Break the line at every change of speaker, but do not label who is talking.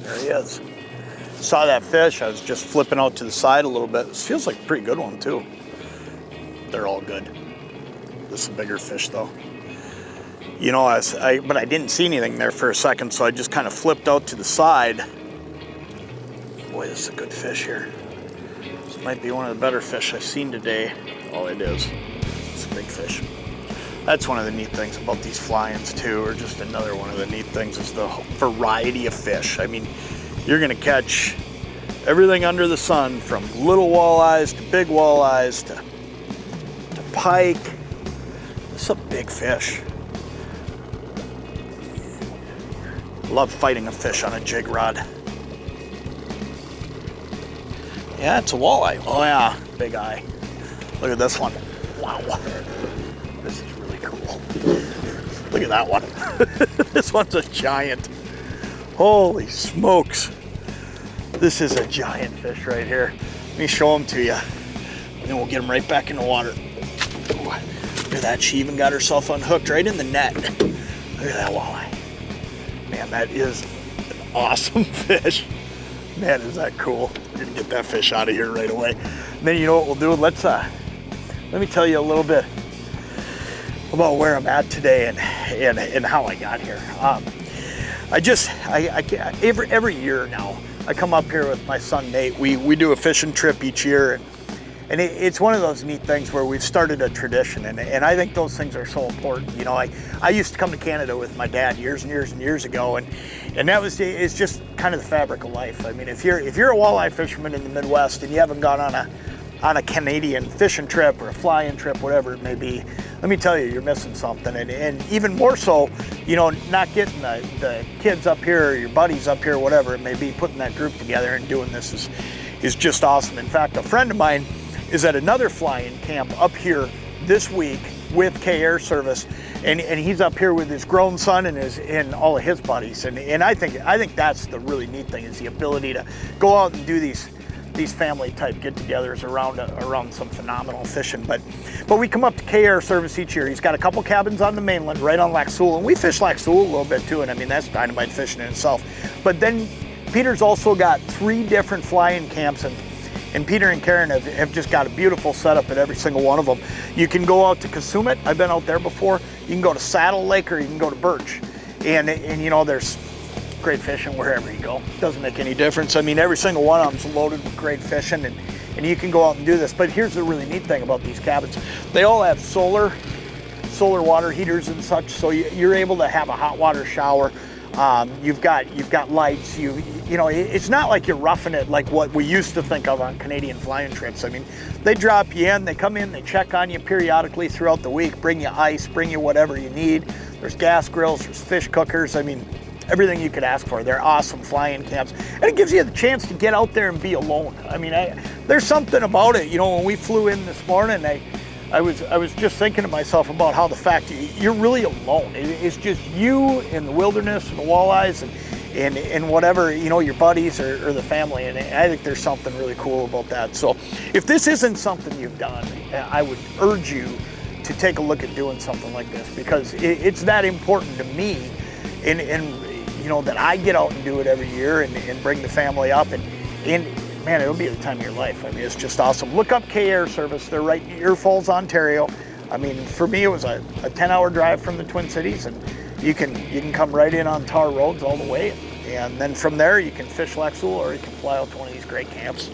There he is. Saw that fish. I was just flipping out to the side a little bit. This feels like a pretty good one too. They're all good. This is a bigger fish though. You know, but I didn't see anything there for a second, so I just kind of flipped out to the side. Boy, this is a good fish here. This might be one of the better fish I've seen today. Oh, it is. It's a big fish. That's one of the neat things about these fly-ins too, or just another one of the neat things is the variety of fish. I mean, you're gonna catch everything under the sun, from little walleyes to big walleyes to pike. This is a big fish. Love fighting a fish on a jig rod. Yeah, it's a walleye. Oh yeah, big eye. Look at this one. Wow. This is really cool. Look at that one. This one's a giant. Holy smokes. This is a giant fish right here. Let me show him to you. And then we'll get him right back in the water. Ooh, look at that. She even got herself unhooked right in the net. Look at that walleye. Man, that is an awesome fish. Man, is that cool. We're gonna get that fish out of here right away. And then you know what we'll do? Let me tell you a little bit about where I'm at today and how I got here. Every year now, I come up here with my son Nate. We do a fishing trip each year, and it's one of those neat things where we've started a tradition, and I think those things are so important. You know, I used to come to Canada with my dad years and years and years ago, and it's just kind of the fabric of life. I mean, if you're a walleye fisherman in the Midwest and you haven't gone on a Canadian fishing trip or a fly-in trip, whatever it may be, let me tell you, you're missing something. And even more so, you know, not getting the kids up here or your buddies up here, whatever it may be, putting that group together and doing this is just awesome. In fact, a friend of mine is at another fly-in camp up here this week with K Air Service, and he's up here with his grown son and all of his buddies. And I think that's the really neat thing, is the ability to go out and do these family type get-togethers around some phenomenal fishing. But we come up to K Air Service each year. He's got a couple cabins on the mainland right on Lac Seul, and we fish Lac Seul a little bit too, and I mean, that's dynamite fishing in itself. But then Peter's also got 3 different fly-in camps, and Peter and Karen have just got a beautiful setup at every single one of them. You can go out to Kasumit. I've been out there before. You can go to Saddle Lake, or you can go to Birch, and you know, there's great fishing wherever you go. Doesn't make any difference. I mean, every single one of them's loaded with great fishing, and you can go out and do this. But here's the really neat thing about these cabins. They all have solar water heaters and such, so you're able to have a hot water shower. You've got lights. You know, it's not like you're roughing it like what we used to think of on Canadian fly-in trips. I mean, they drop you in, they come in, they check on you periodically throughout the week, bring you ice, bring you whatever you need. There's gas grills, there's fish cookers. I mean, everything you could ask for. They're awesome fly-in camps, and it gives you the chance to get out there and be alone. I mean, there's something about it. You know, when we flew in this morning, I was just thinking to myself about how the fact you're really alone. It's just you in the wilderness and the walleyes and whatever, you know, your buddies or the family. And I think there's something really cool about that. So if this isn't something you've done, I would urge you to take a look at doing something like this, because it's that important to me. And you know, that I get out and do it every year and bring the family up, and man, it'll be the time of your life. I mean, it's just awesome. Look up K Air Service. They're right in Ear Falls, Ontario. I mean, for me, it was a 10-hour drive from the Twin Cities, and you can come right in on tar roads all the way, and then from there you can fish Lac Seul, or you can fly out to one of these great camps.